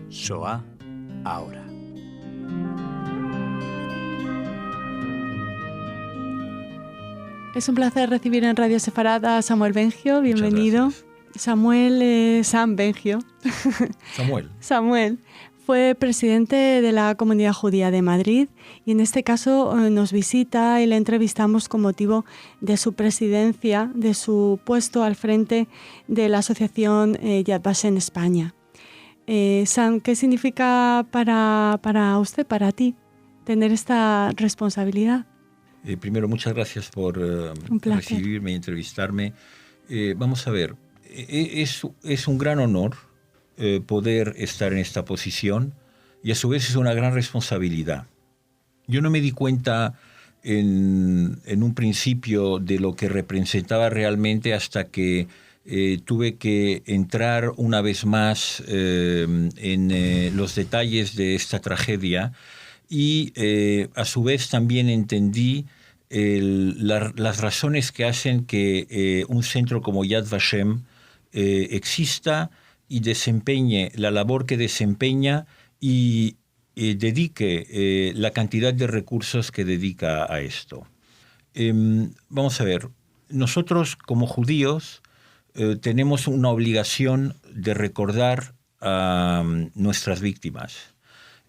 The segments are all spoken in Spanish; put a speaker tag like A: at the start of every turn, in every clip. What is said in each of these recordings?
A: Shoah ahora.
B: Es un placer recibir en Radio Sefarad a Samuel Bengio. Bienvenido. Samuel, Sam Bengio. Samuel fue presidente de la Comunidad Judía de Madrid y en este caso nos visita y le entrevistamos con motivo de su presidencia, de su puesto al frente de la asociación Yad Vashem España. Sam, ¿qué significa para usted, para ti, tener esta responsabilidad?
C: Primero, muchas gracias por recibirme y entrevistarme. Vamos a ver, es un gran honor poder estar en esta posición y a su vez es una gran responsabilidad. Yo no me di cuenta en un principio de lo que representaba realmente hasta que tuve que entrar una vez más en los detalles de esta tragedia y a su vez también entendí las razones que hacen que un centro como Yad Vashem exista y desempeñe la labor que desempeña y dedique la cantidad de recursos que dedica a esto. Vamos a ver, nosotros como judíos tenemos una obligación de recordar a nuestras víctimas.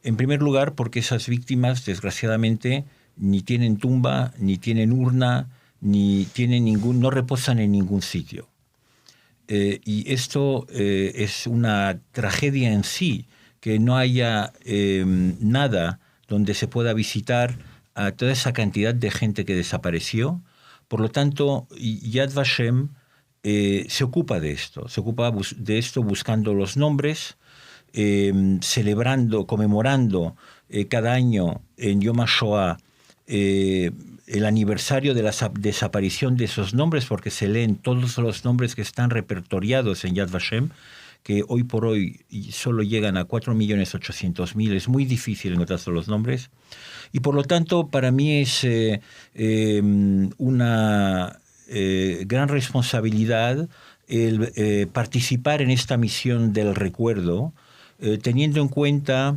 C: En primer lugar, porque esas víctimas, desgraciadamente, ni tienen tumba, ni tienen urna, ni tienen no reposan en ningún sitio. Y esto es una tragedia en sí, que no haya nada donde se pueda visitar a toda esa cantidad de gente que desapareció. Por lo tanto, Yad Vashem se ocupa de esto buscando los nombres, celebrando, conmemorando cada año en Yom HaShoah el aniversario de la desaparición de esos nombres, porque se leen todos los nombres que están repertoriados en Yad Vashem, que hoy por hoy solo llegan a 4.800.000. Es muy difícil encontrar todos los nombres. Y por lo tanto, para mí es una gran responsabilidad el participar en esta misión del recuerdo, teniendo en cuenta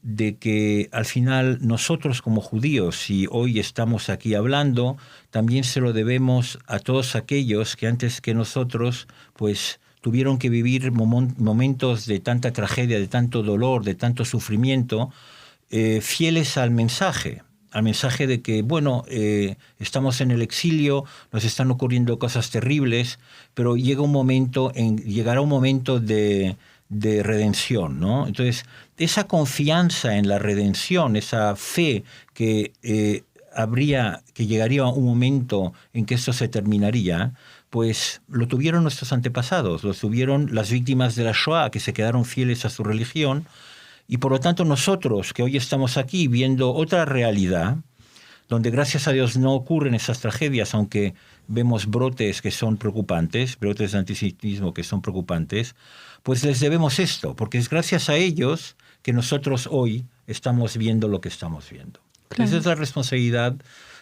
C: de que al final nosotros como judíos, si hoy estamos aquí hablando, también se lo debemos a todos aquellos que antes que nosotros pues tuvieron que vivir momentos de tanta tragedia, de tanto dolor, de tanto sufrimiento, fieles al mensaje de que, bueno, estamos en el exilio, nos están ocurriendo cosas terribles, pero llegará un momento de redención, ¿no? Entonces, esa confianza en la redención, esa fe que llegaría un momento en que esto se terminaría, pues lo tuvieron nuestros antepasados, lo tuvieron las víctimas de la Shoah, que se quedaron fieles a su religión, y por lo tanto nosotros, que hoy estamos aquí viendo otra realidad, donde gracias a Dios no ocurren esas tragedias, aunque vemos brotes que son preocupantes, brotes de antisemitismo que son preocupantes, pues les debemos esto, porque es gracias a ellos que nosotros hoy estamos viendo lo que estamos viendo. Claro. Esa es la responsabilidad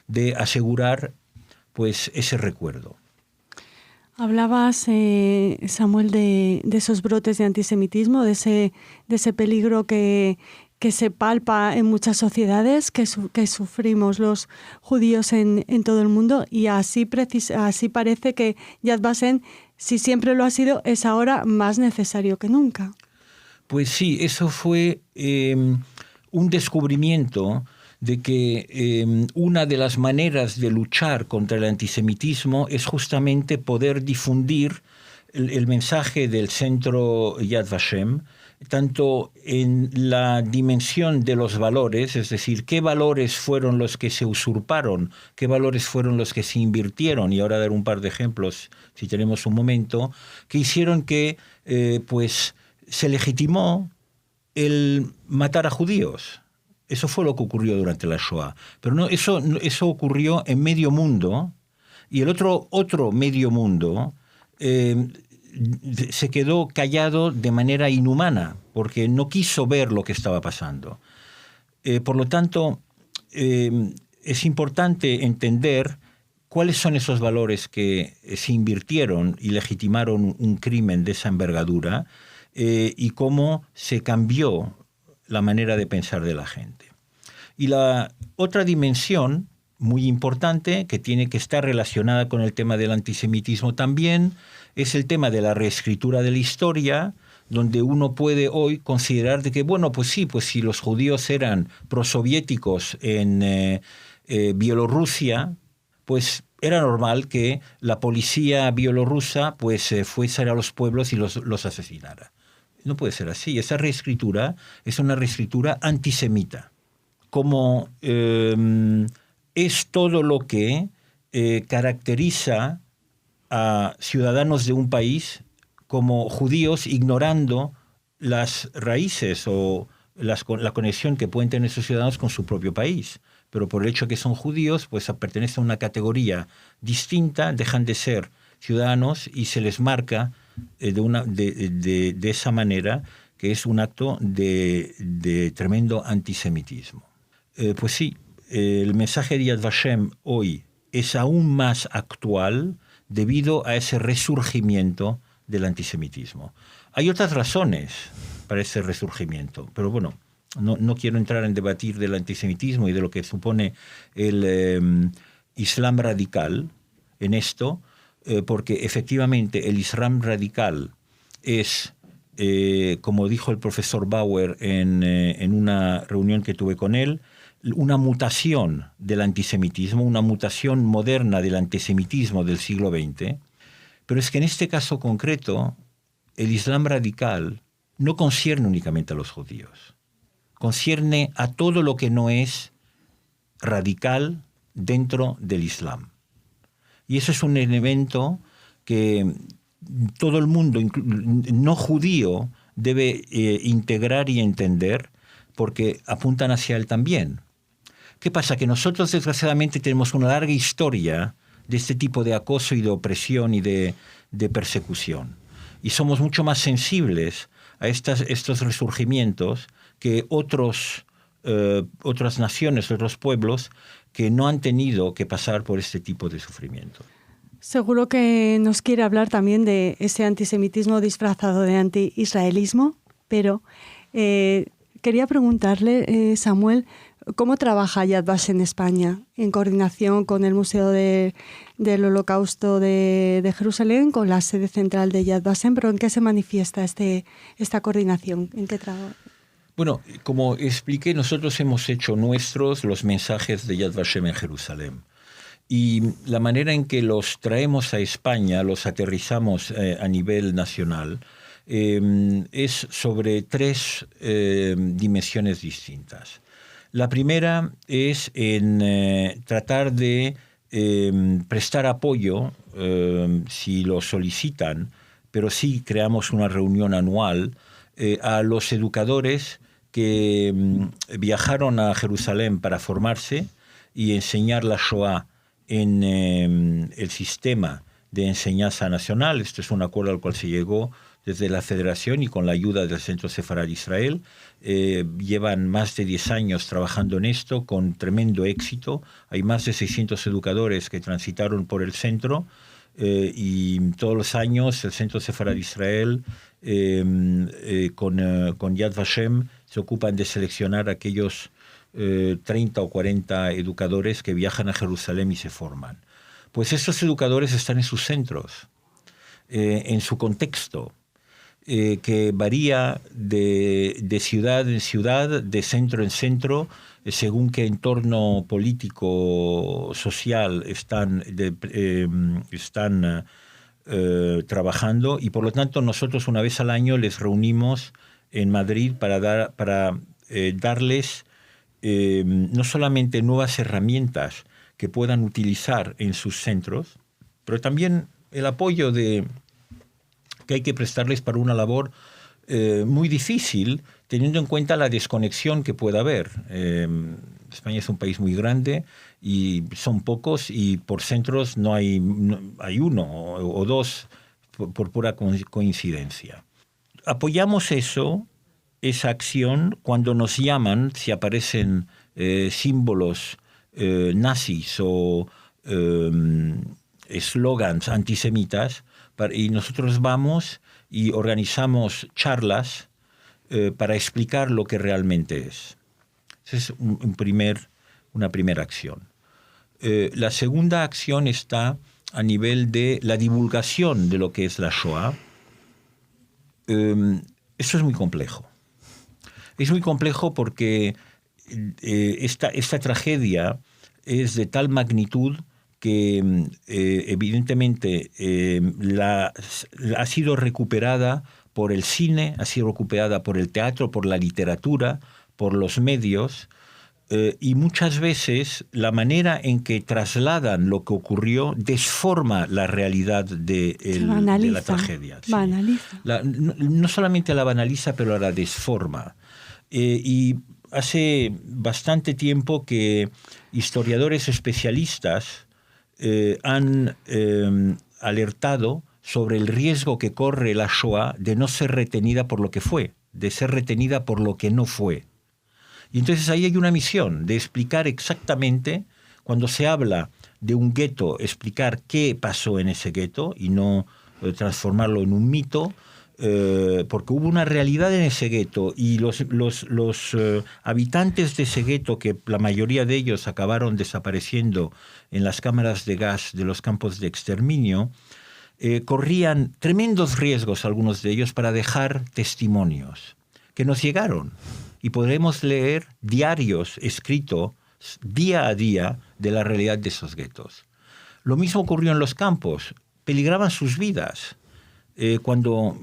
C: de asegurar pues ese recuerdo.
B: Hablabas, Samuel, de esos brotes de antisemitismo, de ese peligro que se palpa en muchas sociedades, que sufrimos los judíos en todo el mundo, y así parece que Yad Vashem, si siempre lo ha sido, es ahora más necesario que nunca.
C: Pues sí, eso fue un descubrimiento de que una de las maneras de luchar contra el antisemitismo es justamente poder difundir el mensaje del centro Yad Vashem, tanto en la dimensión de los valores, es decir, qué valores fueron los que se usurparon, qué valores fueron los que se invirtieron, y ahora dar un par de ejemplos, si tenemos un momento, que hicieron que pues se legitimó el matar a judíos. Eso fue lo que ocurrió durante la Shoah. Pero eso ocurrió en medio mundo, y el otro medio mundo se quedó callado de manera inhumana, porque no quiso ver lo que estaba pasando. Por lo tanto, es importante entender cuáles son esos valores que se invirtieron y legitimaron un crimen de esa envergadura, y cómo se cambió la manera de pensar de la gente. Y la otra dimensión muy importante que tiene que estar relacionada con el tema del antisemitismo también es el tema de la reescritura de la historia, donde uno puede hoy considerar de que, bueno, pues sí, pues si los judíos eran prosoviéticos en Bielorrusia, pues era normal que la policía bielorrusa pues fuese a los pueblos y los asesinara. No puede ser así. Esa reescritura es una reescritura antisemita. Como es todo lo que caracteriza a ciudadanos de un país como judíos, ignorando las raíces o la conexión que pueden tener esos ciudadanos con su propio país. Pero por el hecho de que son judíos, pues pertenecen a una categoría distinta, dejan de ser ciudadanos y se les marca de esa manera, que es un acto de tremendo antisemitismo. Pues sí, el mensaje de Yad Vashem hoy es aún más actual debido a ese resurgimiento del antisemitismo. Hay otras razones para ese resurgimiento, pero bueno, no quiero entrar en debatir del antisemitismo y de lo que supone el Islam radical en esto, porque efectivamente el Islam radical es, como dijo el profesor Bauer en una reunión que tuve con él, una mutación del antisemitismo, una mutación moderna del antisemitismo del siglo XX, pero es que en este caso concreto el Islam radical no concierne únicamente a los judíos, concierne a todo lo que no es radical dentro del Islam. Y eso es un elemento que todo el mundo, no judío, debe integrar y entender, porque apuntan hacia él también. ¿Qué pasa? Que nosotros, desgraciadamente, tenemos una larga historia de este tipo de acoso y de opresión y de persecución. Y somos mucho más sensibles a estos resurgimientos que otras naciones, otros pueblos que no han tenido que pasar por este tipo de sufrimiento.
B: Seguro que nos quiere hablar también de ese antisemitismo disfrazado de anti-israelismo, pero quería preguntarle, Samuel, ¿cómo trabaja Yad Vashem en España en coordinación con el Museo del Holocausto de Jerusalén, con la sede central de Yad Vashem? ¿Pero en qué se manifiesta esta coordinación? ¿En qué trabaja?
C: Bueno, como expliqué, nosotros hemos hecho nuestros los mensajes de Yad Vashem en Jerusalén. Y la manera en que los traemos a España, los aterrizamos a nivel nacional, es sobre tres dimensiones distintas. La primera es en tratar de prestar apoyo, si lo solicitan, pero sí creamos una reunión anual, a los educadores que viajaron a Jerusalén para formarse y enseñar la Shoah en el sistema de enseñanza nacional. Esto es un acuerdo al cual se llegó desde la Federación y con la ayuda del Centro Sefarad Israel. Llevan más de 10 años trabajando en esto con tremendo éxito. Hay más de 600 educadores que transitaron por el centro y todos los años el Centro Sefarad Israel con Yad Vashem se ocupan de seleccionar aquellos 30 o 40 educadores que viajan a Jerusalén y se forman. Pues estos educadores están en sus centros, en su contexto, que varía de ciudad en ciudad, de centro en centro, según qué entorno político, social están trabajando, y por lo tanto nosotros una vez al año les reunimos en Madrid para darles no solamente nuevas herramientas que puedan utilizar en sus centros, pero también el apoyo que hay que prestarles para una labor muy difícil, teniendo en cuenta la desconexión que pueda haber. España es un país muy grande y son pocos, y por centros hay uno o dos por pura coincidencia. Apoyamos esa acción cuando nos llaman, si aparecen símbolos nazis o eslogans antisemitas, y nosotros vamos y organizamos charlas para explicar lo que realmente es. Esa es una primera acción. La segunda acción está a nivel de la divulgación de lo que es la Shoah. Eso es muy complejo. Es muy complejo porque esta tragedia es de tal magnitud que evidentemente ha sido recuperada por el cine, ha sido recuperada por el teatro, por la literatura, por los medios, y muchas veces la manera en que trasladan lo que ocurrió desforma la realidad de la tragedia. Sí.
B: Banaliza.
C: No solamente la banaliza, pero la desforma. Y hace bastante tiempo que historiadores especialistas han alertado sobre el riesgo que corre la Shoah de no ser retenida por lo que fue, de ser retenida por lo que no fue. Y entonces ahí hay una misión de explicar exactamente, cuando se habla de un gueto, explicar qué pasó en ese gueto y no transformarlo en un mito, porque hubo una realidad en ese gueto y los habitantes de ese gueto, que la mayoría de ellos acabaron desapareciendo en las cámaras de gas de los campos de exterminio, corrían tremendos riesgos, algunos de ellos, para dejar testimonios que nos llegaron. Y podremos leer diarios escritos día a día de la realidad de esos guetos. Lo mismo ocurrió en los campos. Peligraban sus vidas cuando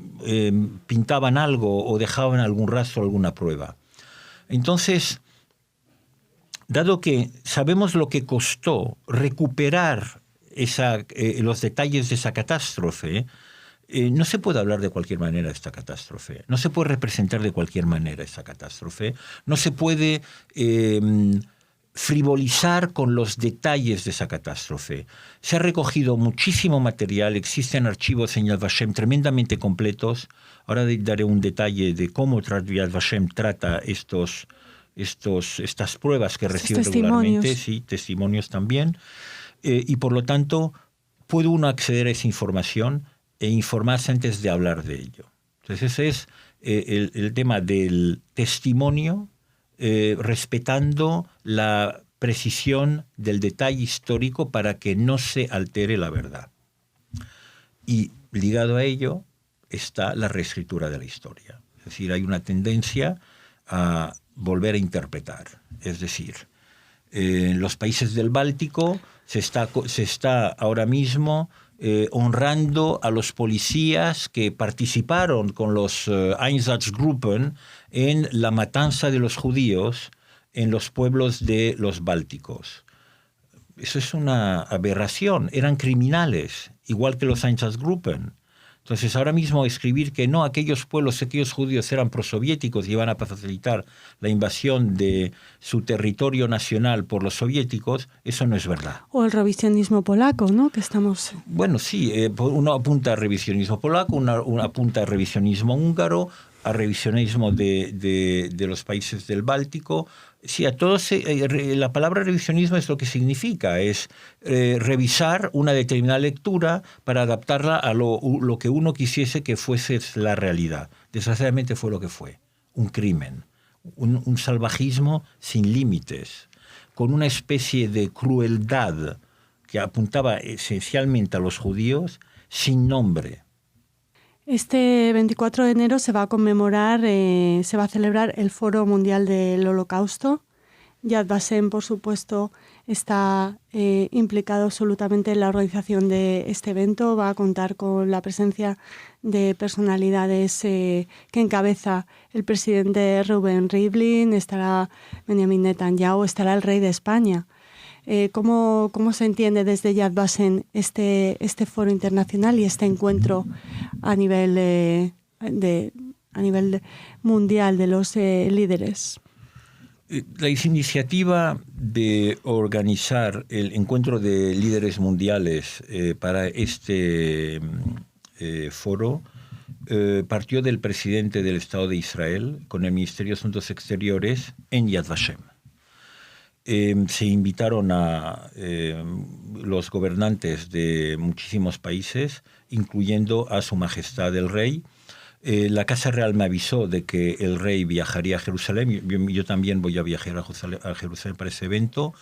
C: pintaban algo o dejaban algún rastro, alguna prueba. Entonces, dado que sabemos lo que costó recuperar los detalles de esa catástrofe, no se puede hablar de cualquier manera de esta catástrofe, no se puede representar de cualquier manera esta catástrofe, no se puede frivolizar con los detalles de esa catástrofe. Se ha recogido muchísimo material, existen archivos en Yad Vashem tremendamente completos. Ahora daré un detalle de cómo Yad Vashem trata estas pruebas que recibe regularmente, sí, testimonios también, y por lo tanto puede uno acceder a esa información e informarse antes de hablar de ello. Entonces ese es el tema del testimonio, respetando la precisión del detalle histórico para que no se altere la verdad. Y ligado a ello está la reescritura de la historia. Es decir, hay una tendencia a volver a interpretar. Es decir, en los países del Báltico se está ahora mismo honrando a los policías que participaron con los Einsatzgruppen en la matanza de los judíos en los pueblos de los Bálticos. Eso es una aberración. Eran criminales, igual que los Einsatzgruppen. Entonces, ahora mismo escribir que no, aquellos judíos eran prosoviéticos y iban a facilitar la invasión de su territorio nacional por los soviéticos, eso no es verdad.
B: O el revisionismo polaco, ¿no? Que estamos...
C: Bueno, sí, uno apunta a revisionismo polaco, uno apunta a revisionismo húngaro, a revisionismo de los países del Báltico. Sí, a todos la palabra revisionismo es lo que significa, es revisar una determinada lectura para adaptarla a lo que uno quisiese que fuese la realidad. Desgraciadamente fue lo que fue, un crimen, un salvajismo sin límites, con una especie de crueldad que apuntaba esencialmente a los judíos sin nombre.
B: Este 24 de enero se va a conmemorar, se va a celebrar el Foro Mundial del Holocausto. Yad Vashem, por supuesto, está implicado absolutamente en la organización de este evento. Va a contar con la presencia de personalidades que encabeza el presidente Reuven Rivlin, estará Benjamin Netanyahu, estará el rey de España. ¿Cómo se entiende desde Yad Vashem este foro internacional y este encuentro a nivel mundial de los líderes?
C: La iniciativa de organizar el encuentro de líderes mundiales para este foro partió del presidente del Estado de Israel con el Ministerio de Asuntos Exteriores en Yad Vashem. Se invitaron a los gobernantes de muchísimos países, incluyendo a Su Majestad el Rey, La Casa Real me avisó de que el rey viajaría a Jerusalén. Yo también voy a viajar a Jerusalén para ese evento.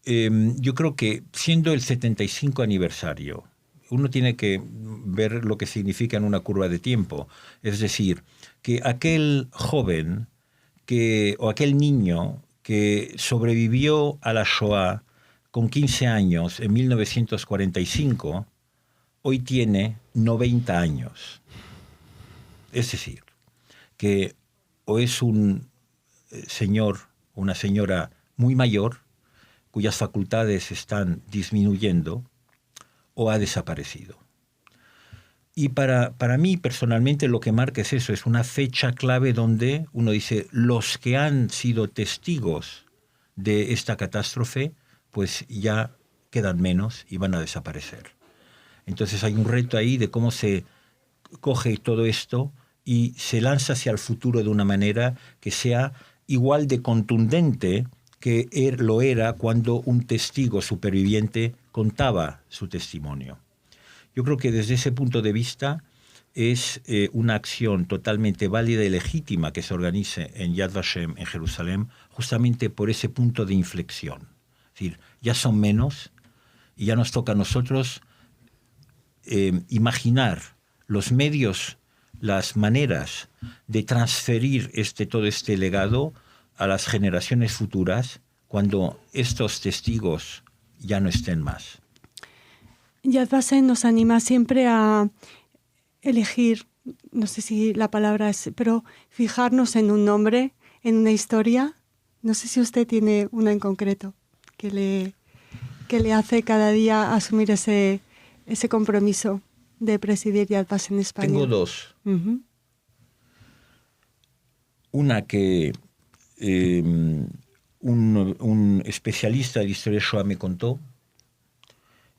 C: Yo creo que siendo el 75 aniversario, uno tiene que ver lo que significa en una curva de tiempo. Es decir, que aquel joven o aquel niño que sobrevivió a la Shoah con 15 años en 1945, hoy tiene 90 años. Es decir, que o es un señor o una señora muy mayor, cuyas facultades están disminuyendo, o ha desaparecido. Y para mí, personalmente, lo que marca es eso, es una fecha clave donde uno dice, los que han sido testigos de esta catástrofe, pues ya quedan menos y van a desaparecer. Entonces hay un reto ahí de cómo se coge todo esto y se lanza hacia el futuro de una manera que sea igual de contundente que lo era cuando un testigo superviviente contaba su testimonio. Yo creo que desde ese punto de vista es una acción totalmente válida y legítima que se organice en Yad Vashem, en Jerusalén, justamente por ese punto de inflexión. Es decir, ya son menos y ya nos toca a nosotros imaginar los medios, las maneras de transferir todo este legado a las generaciones futuras cuando estos testigos ya no estén más.
B: Yad Vashem nos anima siempre a elegir, no sé si la palabra es, pero fijarnos en un nombre, en una historia. No sé si usted tiene una en concreto que le hace cada día asumir ese compromiso de presidir Yad Vashem en España.
C: Tengo dos. Uh-huh. Una que un especialista de historia Shoah me contó,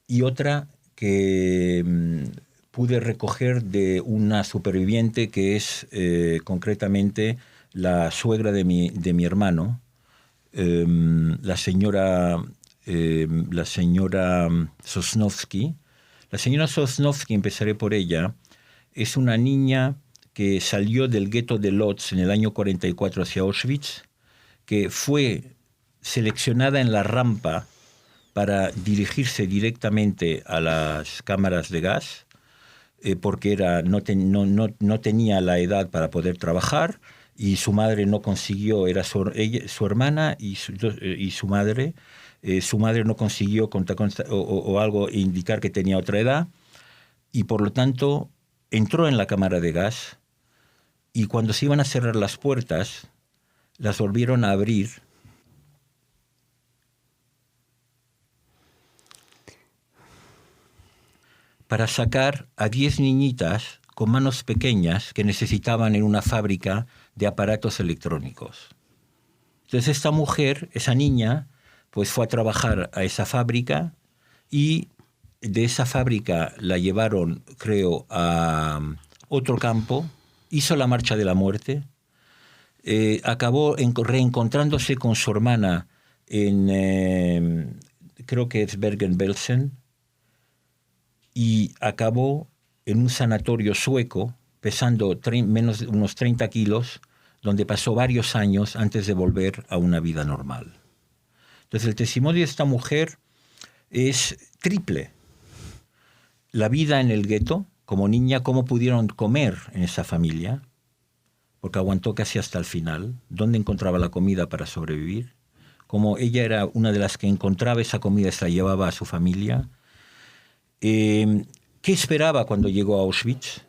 C: y otra que pude recoger de una superviviente que es concretamente la suegra de mi hermano, la señora Sosnovsky. La señora Sosnovsky, empezaré por ella, es una niña que salió del gueto de Lodz en el año 44 hacia Auschwitz, que fue seleccionada en la rampa para dirigirse directamente a las cámaras de gas, porque no tenía la edad para poder trabajar, y su madre no consiguió, era su hermana y su madre. Su madre no consiguió o algo indicar que tenía otra edad, y por lo tanto entró en la cámara de gas, y cuando se iban a cerrar las puertas, las volvieron a abrir para sacar a 10 niñitas con manos pequeñas que necesitaban en una fábrica de aparatos electrónicos. Entonces esta mujer, esa niña, pues fue a trabajar a esa fábrica, y de esa fábrica la llevaron, creo, a otro campo, hizo la marcha de la muerte, acabó reencontrándose con su hermana en, creo que es Bergen-Belsen, y acabó en un sanatorio sueco, pesando menos de unos 30 kilos, donde pasó varios años antes de volver a una vida normal. Entonces el testimonio de esta mujer es triple. La vida en el gueto, como niña, cómo pudieron comer en esa familia, porque aguantó casi hasta el final, dónde encontraba la comida para sobrevivir, como ella era una de las que encontraba esa comida y se la llevaba a su familia. ¿Qué esperaba cuando llegó a Auschwitz?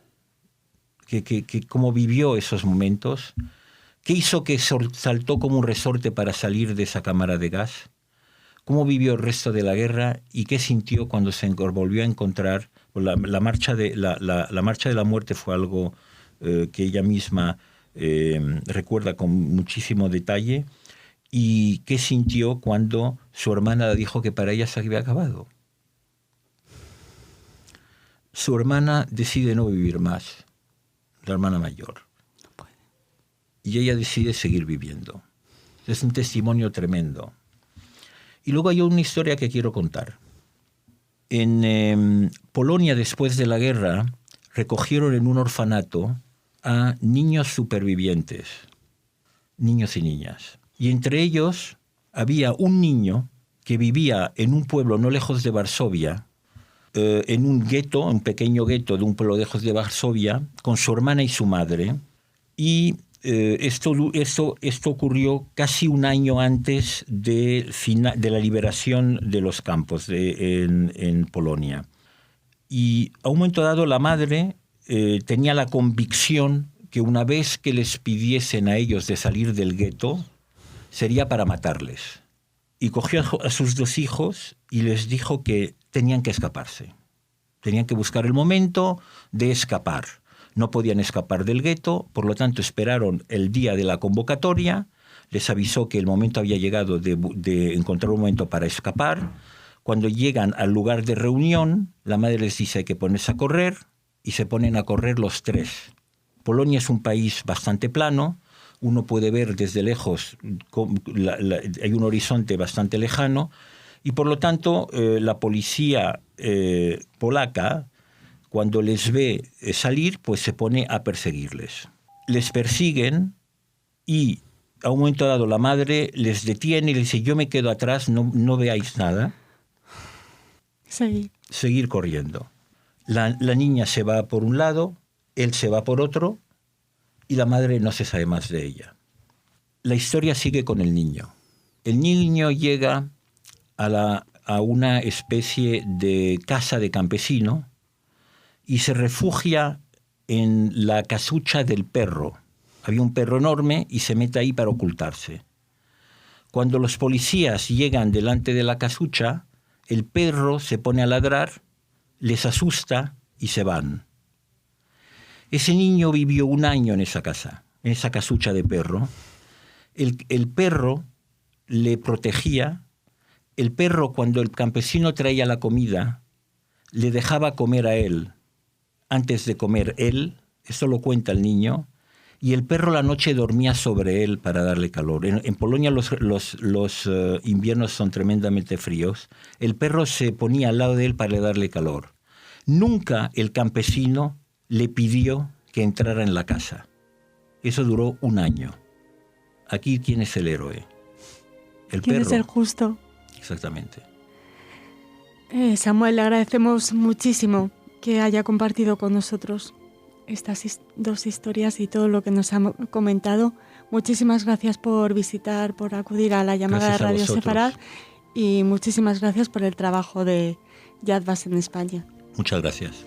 C: ¿Cómo vivió esos momentos? ¿Qué hizo que saltó como un resorte para salir de esa cámara de gas? ¿Cómo vivió el resto de la guerra? ¿Y qué sintió cuando se volvió a encontrar? La marcha de la muerte fue algo que ella misma recuerda con muchísimo detalle. ¿Y qué sintió cuando su hermana dijo que para ella se había acabado? Su hermana decide no vivir más, la hermana mayor. No puede. Y ella decide seguir viviendo. Es un testimonio tremendo. Y luego hay una historia que quiero contar. En Polonia, después de la guerra, recogieron en un orfanato a niños supervivientes, niños y niñas. Y entre ellos había un niño que vivía en un pueblo no lejos de Varsovia, en un gueto, un pequeño gueto de un pueblo lejos de Varsovia, con su hermana y su madre. Y esto ocurrió casi un año antes de la liberación de los campos en Polonia. Y a un momento dado la madre tenía la convicción que una vez que les pidiesen a ellos de salir del gueto, sería para matarles. Y cogió a sus 2 hijos y les dijo que tenían que escaparse. Tenían que buscar el momento de escapar. No podían escapar del gueto, por lo tanto esperaron el día de la convocatoria, les avisó que el momento había llegado de encontrar un momento para escapar. Cuando llegan al lugar de reunión, la madre les dice hay que ponerse a correr, y se ponen a correr los 3. Polonia es un país bastante plano, uno puede ver desde lejos, hay un horizonte bastante lejano, y por lo tanto la policía polaca, cuando les ve salir, pues se pone a perseguirles. Les persiguen y a un momento dado la madre les detiene y les dice: yo me quedo atrás, no veáis nada. Seguir corriendo. La niña se va por un lado, él se va por otro, y la madre no se sabe más de ella. La historia sigue con el niño. El niño llega a una especie de casa de campesino y se refugia en la casucha del perro. Había un perro enorme y se mete ahí para ocultarse. Cuando los policías llegan delante de la casucha, el perro se pone a ladrar, les asusta y se van. Ese niño vivió un año en esa casa, en esa casucha de perro. El perro le protegía. El perro, cuando el campesino traía la comida, le dejaba comer a él antes de comer él. Esto lo cuenta el niño. Y el perro la noche dormía sobre él para darle calor. En Polonia los inviernos son tremendamente fríos. El perro se ponía al lado de él para darle calor. Nunca el campesino le pidió que entrara en la casa. Eso duró un año. Aquí, ¿quién es el héroe? El
B: ¿Quién
C: perro.
B: es el justo?
C: Exactamente.
B: Samuel, le agradecemos muchísimo que haya compartido con nosotros estas 2 historias y todo lo que nos ha comentado. Muchísimas gracias por visitar, por acudir a la llamada de Radio Sefarad, y muchísimas gracias por el trabajo de Yad Vashem en España.
C: Muchas gracias.